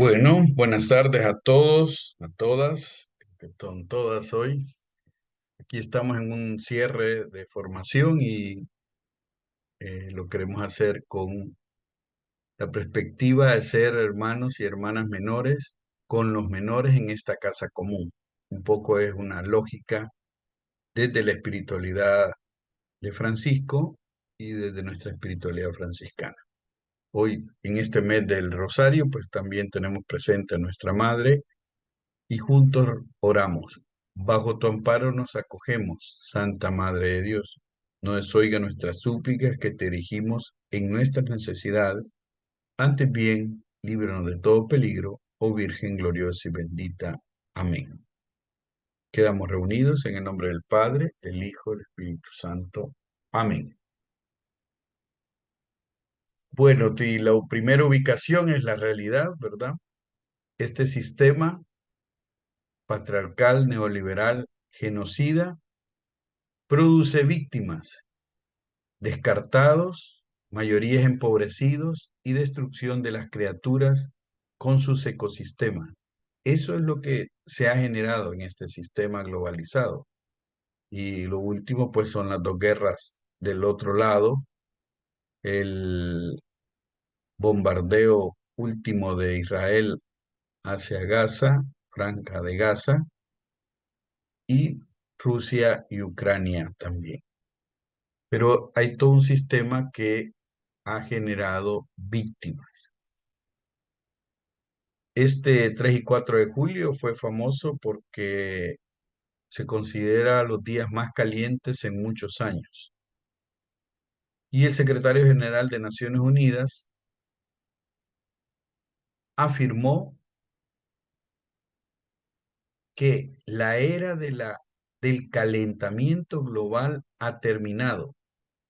Bueno, buenas tardes a todos, a todas, que son todas hoy. Aquí estamos en un cierre de formación y lo queremos hacer con la perspectiva de ser hermanos y hermanas menores con los menores en esta casa común. Un poco es una lógica desde la espiritualidad de Francisco y desde nuestra espiritualidad franciscana. Hoy, en este mes del Rosario, pues también tenemos presente a nuestra Madre y juntos oramos. Bajo tu amparo nos acogemos, Santa Madre de Dios. No desoiga nuestras súplicas que te dirigimos en nuestras necesidades. Antes bien, líbranos de todo peligro, oh Virgen gloriosa y bendita. Amén. Quedamos reunidos en el nombre del Padre, del Hijo y del Espíritu Santo. Amén. Bueno, la primera ubicación es la realidad, ¿verdad? Este sistema patriarcal, neoliberal, genocida, produce víctimas, descartados, mayorías empobrecidos y destrucción de las criaturas con sus ecosistemas. Eso es lo que se ha generado en este sistema globalizado. Y lo último, pues, son las dos guerras del otro lado, el bombardeo último de Israel hacia Gaza, Franja de Gaza, y Rusia y Ucrania también. Pero hay todo un sistema que ha generado víctimas. Este 3 y 4 de julio fue famoso porque se considera los días más calientes en muchos años. Y el secretario general de Naciones Unidas afirmó que la era del calentamiento global ha terminado.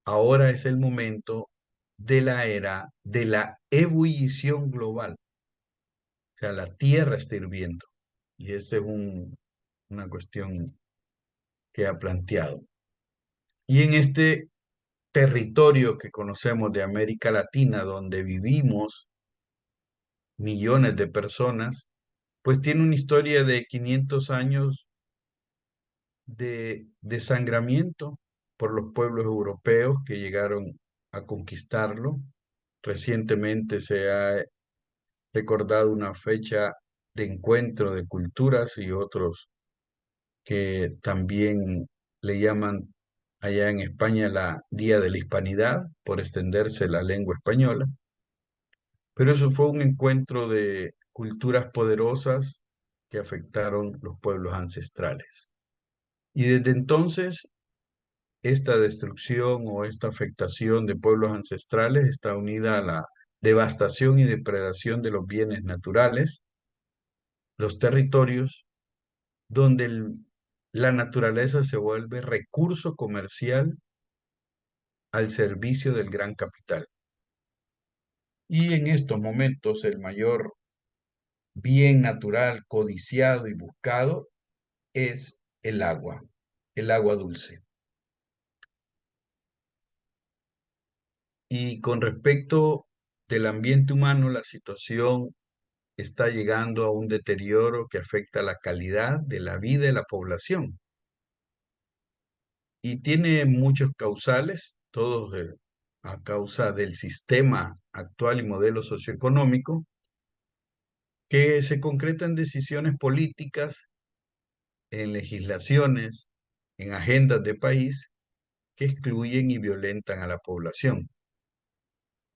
Ahora es el momento de la era de la ebullición global. O sea, la tierra está hirviendo. Y esta es una cuestión que ha planteado. Y en este territorio que conocemos de América Latina, donde vivimos millones de personas, pues tiene una historia de 500 años de desangramiento por los pueblos europeos que llegaron a conquistarlo. Recientemente se ha recordado una fecha de encuentro de culturas y otros que también le llaman allá en España la Día de la Hispanidad, por extenderse la lengua española. Pero eso fue un encuentro de culturas poderosas que afectaron los pueblos ancestrales. Y desde entonces, esta destrucción o esta afectación de pueblos ancestrales está unida a la devastación y depredación de los bienes naturales, los territorios, donde la naturaleza se vuelve recurso comercial al servicio del gran capital. Y en estos momentos el mayor bien natural codiciado y buscado es el agua dulce. Y con respecto del ambiente humano, la situación está llegando a un deterioro que afecta la calidad de la vida de la población. Y tiene muchos causales, todos a causa del sistema actual y modelo socioeconómico, que se concretan en decisiones políticas, en legislaciones, en agendas de país que excluyen y violentan a la población.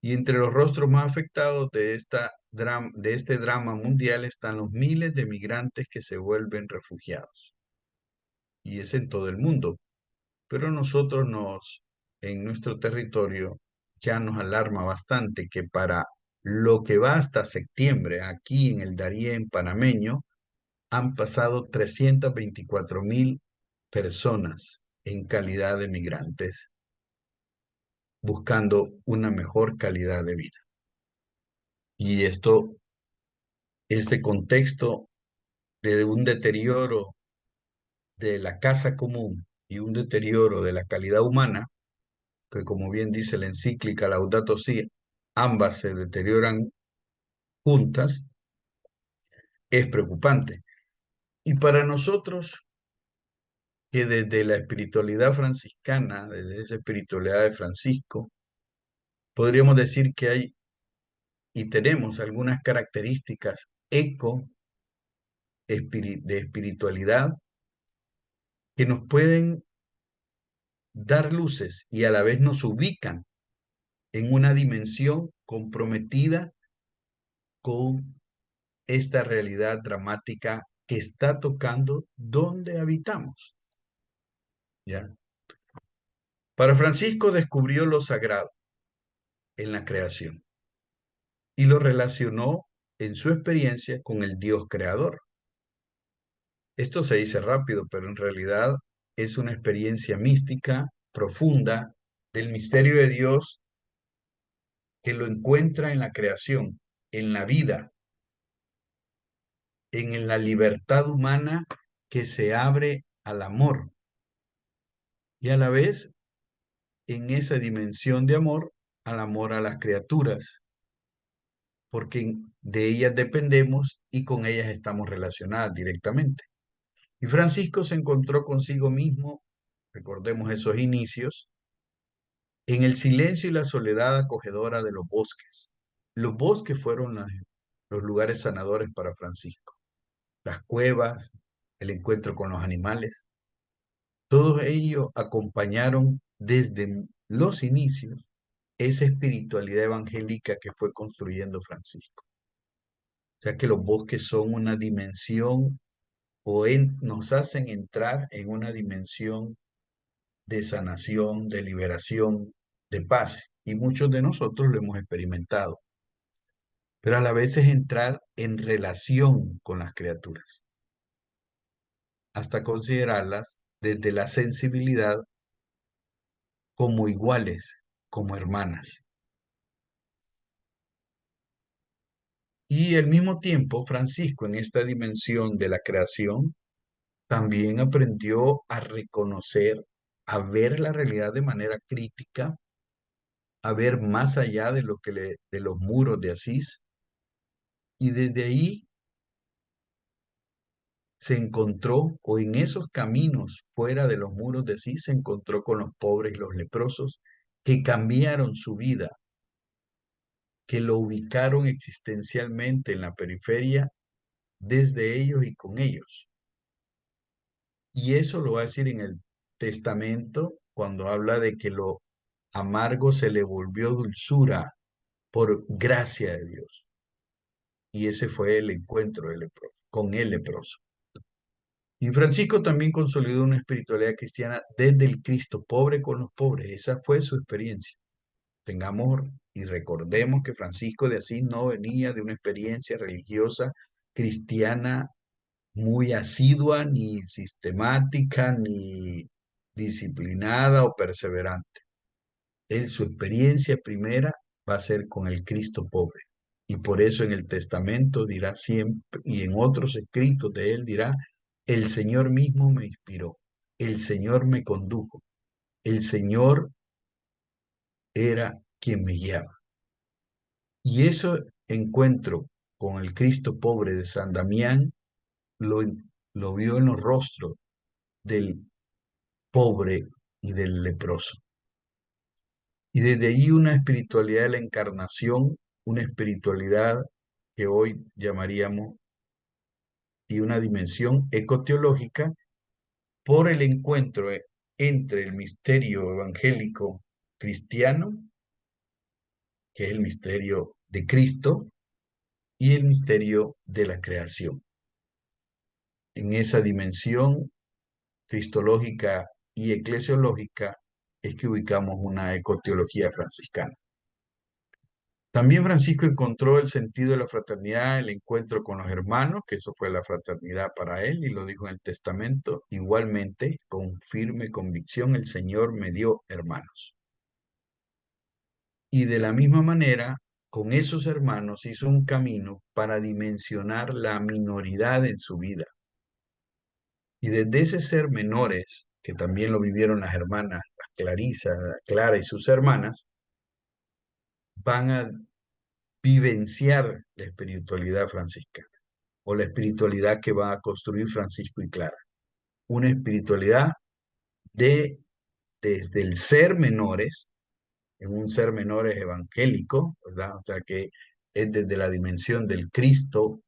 Y entre los rostros más afectados de este drama mundial están los miles de migrantes que se vuelven refugiados. Y es en todo el mundo. Pero en nuestro territorio, ya nos alarma bastante que para lo que va hasta septiembre, aquí en el Darién panameño, han pasado 324.000 personas en calidad de migrantes buscando una mejor calidad de vida. Y este contexto de un deterioro de la casa común y un deterioro de la calidad humana, que como bien dice la encíclica Laudato Si, ambas se deterioran juntas, es preocupante. Y para nosotros, que desde la espiritualidad franciscana, desde esa espiritualidad de Francisco, podríamos decir que hay y tenemos algunas características de espiritualidad que nos pueden dar luces y a la vez nos ubican en una dimensión comprometida con esta realidad dramática que está tocando donde habitamos. ¿Ya? Para Francisco descubrió lo sagrado en la creación y lo relacionó en su experiencia con el Dios creador. Esto se dice rápido, pero en realidad es una experiencia mística profunda del misterio de Dios que lo encuentra en la creación, en la vida, en la libertad humana que se abre al amor y a la vez en esa dimensión de amor, al amor a las criaturas, porque de ellas dependemos y con ellas estamos relacionadas directamente. Y Francisco se encontró consigo mismo, recordemos esos inicios, en el silencio y la soledad acogedora de los bosques. Los bosques fueron los lugares sanadores para Francisco. Las cuevas, el encuentro con los animales, todos ellos acompañaron desde los inicios esa espiritualidad evangélica que fue construyendo Francisco. O sea que los bosques son una dimensión nos hacen entrar en una dimensión de sanación, de liberación, de paz. Y muchos de nosotros lo hemos experimentado. Pero a la vez es entrar en relación con las criaturas, hasta considerarlas desde la sensibilidad como iguales, como hermanas. Y al mismo tiempo, Francisco, en esta dimensión de la creación, también aprendió a reconocer, a ver la realidad de manera crítica, a ver más allá de de los muros de Asís, y desde ahí se encontró, o en esos caminos fuera de los muros de Asís, se encontró con los pobres y los leprosos que cambiaron su vida, que lo ubicaron existencialmente en la periferia desde ellos y con ellos. Y eso lo va a decir en el testamento cuando habla de que lo amargo se le volvió dulzura por gracia de Dios. Y ese fue el encuentro del leproso, con el leproso. Y Francisco también consolidó una espiritualidad cristiana desde el Cristo, pobre con los pobres. Esa fue su experiencia. Tengamos y recordemos que Francisco de Asís no venía de una experiencia religiosa cristiana muy asidua, ni sistemática, ni disciplinada o perseverante. Él, su experiencia primera va a ser con el Cristo pobre. Y por eso en el testamento dirá siempre, y en otros escritos de él dirá, el Señor mismo me inspiró, el Señor me condujo, el Señor era quien me guiaba. Y eso encuentro con el Cristo pobre de San Damián lo, lo vio en los rostros del pobre y del leproso. Y desde ahí una espiritualidad de la encarnación, una espiritualidad que hoy llamaríamos y una dimensión ecoteológica por el encuentro entre el misterio evangélico cristiano, que es el misterio de Cristo, y el misterio de la creación. En esa dimensión cristológica y eclesiológica es que ubicamos una ecoteología franciscana. También Francisco encontró el sentido de la fraternidad, el encuentro con los hermanos, que eso fue la fraternidad para él, y lo dijo en el testamento. Igualmente, con firme convicción, el Señor me dio hermanos. Y de la misma manera, con esos hermanos hizo un camino para dimensionar la minoridad en su vida. Y desde ese ser menores, que también lo vivieron las hermanas, las Clarisa, Clara y sus hermanas, van a vivenciar la espiritualidad franciscana. o la espiritualidad que va a construir Francisco y Clara. Una espiritualidad de, desde el ser menores, en un ser menores evangélico, ¿verdad? O sea que es desde la dimensión del Cristo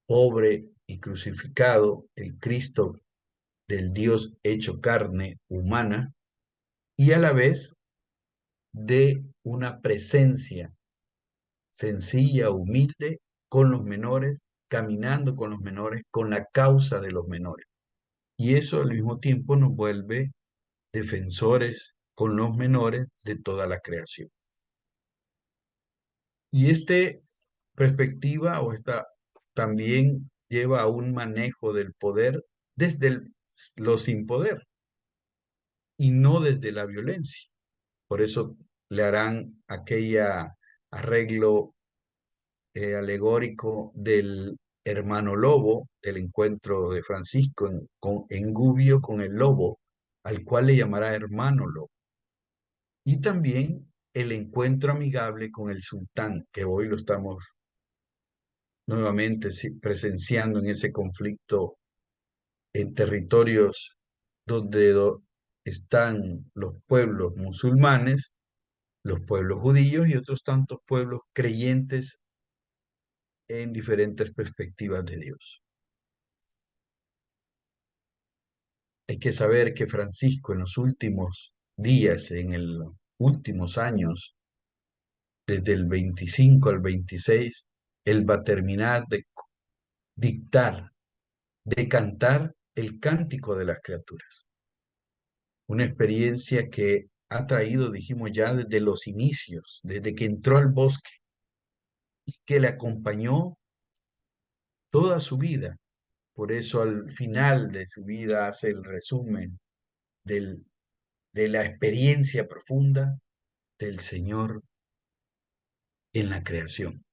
pobre y crucificado, el Cristo del Dios hecho carne humana, y a la vez de una presencia sencilla, humilde, con los menores, caminando con los menores, con la causa de los menores. Y eso al mismo tiempo nos vuelve defensores con los menores de toda la creación. Y esta perspectiva o esta también lleva a un manejo del poder desde lo sin poder y no desde la violencia. Por eso le harán aquella arreglo alegórico del hermano lobo, del encuentro de Francisco en Gubbio con el lobo, al cual le llamará hermano lobo. Y también el encuentro amigable con el sultán, que hoy lo estamos nuevamente presenciando en ese conflicto en territorios donde están los pueblos musulmanes, los pueblos judíos y otros tantos pueblos creyentes en diferentes perspectivas de Dios. Hay que saber que Francisco en los últimos días, en los últimos años, desde el 25 al 26, él va a terminar de dictar, de cantar el cántico de las criaturas. Una experiencia que ha traído, dijimos ya, desde los inicios, desde que entró al bosque y que le acompañó toda su vida. Por eso al final de su vida hace el resumen de la experiencia profunda del Señor en la creación.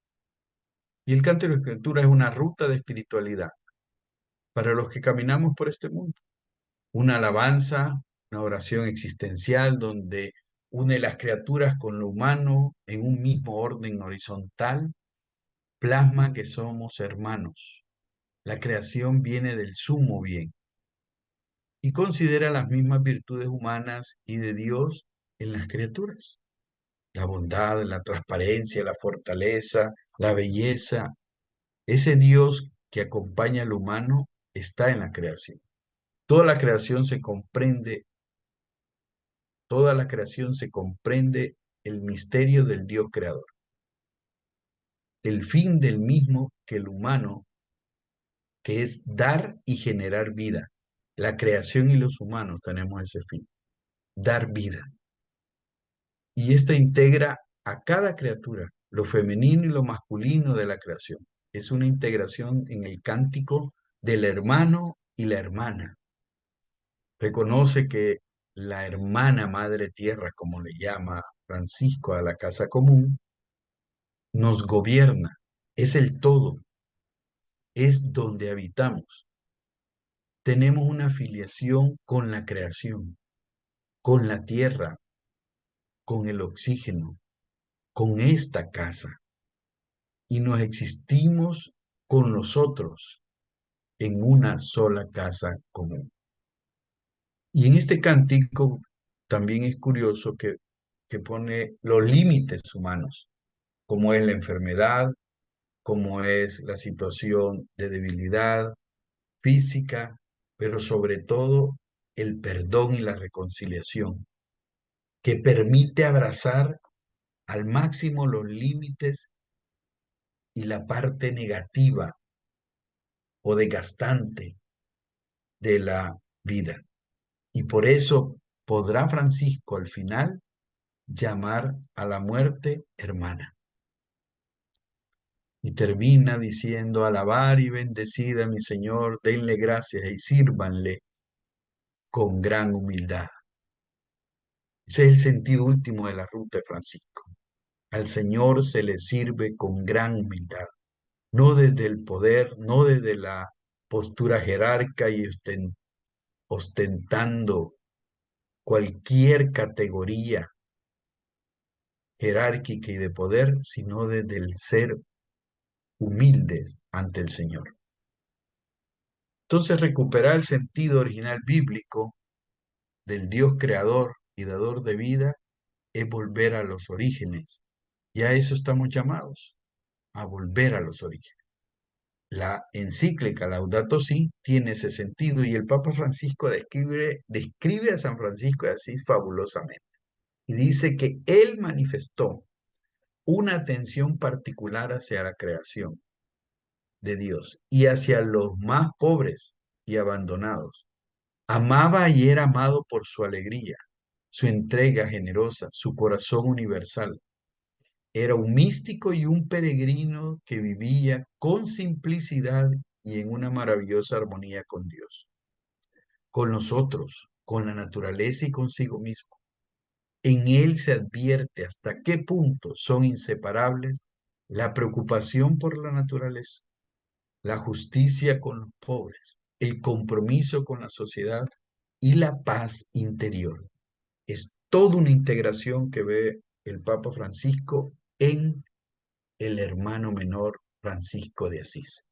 Y el canto de la escritura es una ruta de espiritualidad para los que caminamos por este mundo. Una alabanza, una oración existencial donde une las criaturas con lo humano en un mismo orden horizontal, plasma que somos hermanos. La creación viene del sumo bien y considera las mismas virtudes humanas y de Dios en las criaturas. La bondad, la transparencia, la fortaleza, la belleza. Ese Dios que acompaña al humano está en la creación. Toda la creación se comprende, toda la creación se comprende el misterio del Dios creador. El fin del mismo que el humano, que es dar y generar vida. La creación y los humanos tenemos ese fin, dar vida. Y esta integra a cada criatura, lo femenino y lo masculino de la creación. Es una integración en el cántico del hermano y la hermana. Reconoce que la hermana madre tierra, como le llama Francisco a la casa común, nos gobierna, es el todo, es donde habitamos. Tenemos una filiación con la creación, con la tierra, con el oxígeno, con esta casa. Y nos existimos con los otros en una sola casa común. Y en este cántico también es curioso que pone los límites humanos, como es la enfermedad, como es la situación de debilidad física, pero sobre todo el perdón y la reconciliación, que permite abrazar al máximo los límites y la parte negativa o desgastante de la vida. Y por eso podrá Francisco al final llamar a la muerte hermana. Y termina diciendo, alabar y bendecid a mi Señor, denle gracias y sírvanle con gran humildad. Ese es el sentido último de la ruta de Francisco. Al Señor se le sirve con gran humildad, no desde el poder, no desde la postura jerarca y ostentando cualquier categoría jerárquica y de poder, sino desde el ser humildes ante el Señor. Entonces, recuperar el sentido original bíblico del Dios creador y dador de vida es volver a los orígenes. Y a eso estamos llamados, a volver a los orígenes. La encíclica Laudato Si tiene ese sentido y el Papa Francisco describe a San Francisco de Asís fabulosamente. Y dice que él manifestó una atención particular hacia la creación de Dios y hacia los más pobres y abandonados. Amaba y era amado por su alegría, su entrega generosa, su corazón universal. Era un místico y un peregrino que vivía con simplicidad y en una maravillosa armonía con Dios, con los otros, con la naturaleza y consigo mismo. En él se advierte hasta qué punto son inseparables la preocupación por la naturaleza, la justicia con los pobres, el compromiso con la sociedad y la paz interior. Es toda una integración que ve el Papa Francisco en el hermano menor Francisco de Asís.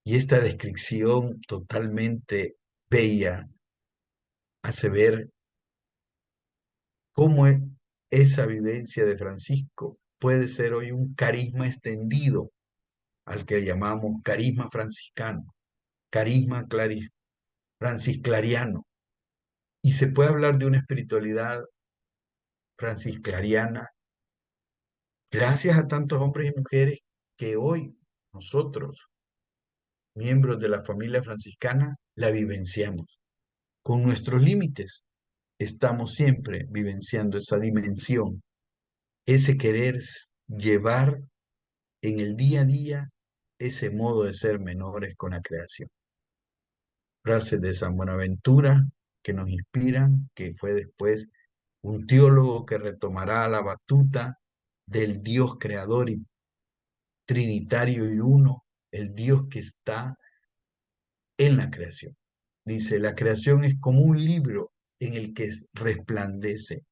Y esta descripción totalmente bella hace ver cómo esa vivencia de Francisco puede ser hoy un carisma extendido al que llamamos carisma franciscano, carisma francisclariano. Y se puede hablar de una espiritualidad francisclariana gracias a tantos hombres y mujeres que hoy nosotros, miembros de la familia franciscana, la vivenciamos. Con nuestros límites, estamos siempre vivenciando esa dimensión, ese querer llevar en el día a día ese modo de ser menores con la creación. Frases de San Buenaventura que nos inspiran, que fue después un teólogo que retomará la batuta del Dios creador y trinitario y uno, el Dios que está en la creación. Dice, la creación es como un libro en el que resplandece,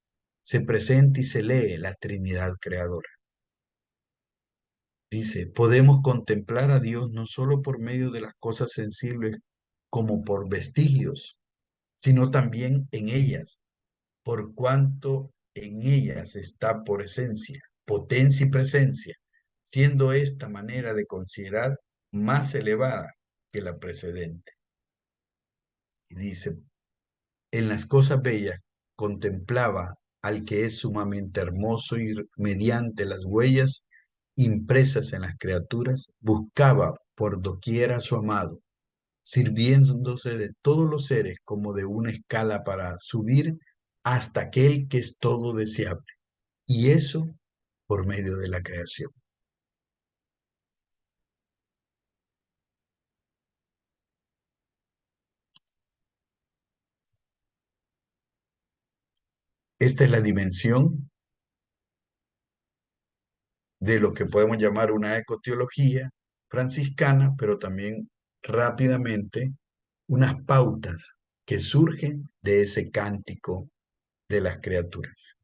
se presenta y se lee la Trinidad creadora. Dice, podemos contemplar a Dios no solo por medio de las cosas sensibles como por vestigios, sino también en ellas, por cuanto en ellas está por esencia, potencia y presencia, siendo esta manera de considerar más elevada que la precedente. Y dice, en las cosas bellas contemplaba al que es sumamente hermoso y mediante las huellas impresas en las criaturas, buscaba por doquier a su amado, sirviéndose de todos los seres como de una escala para subir hasta aquel que es todo deseable. Y eso por medio de la creación. Esta es la dimensión de lo que podemos llamar una ecoteología franciscana, pero también rápidamente unas pautas que surgen de ese cántico de las criaturas.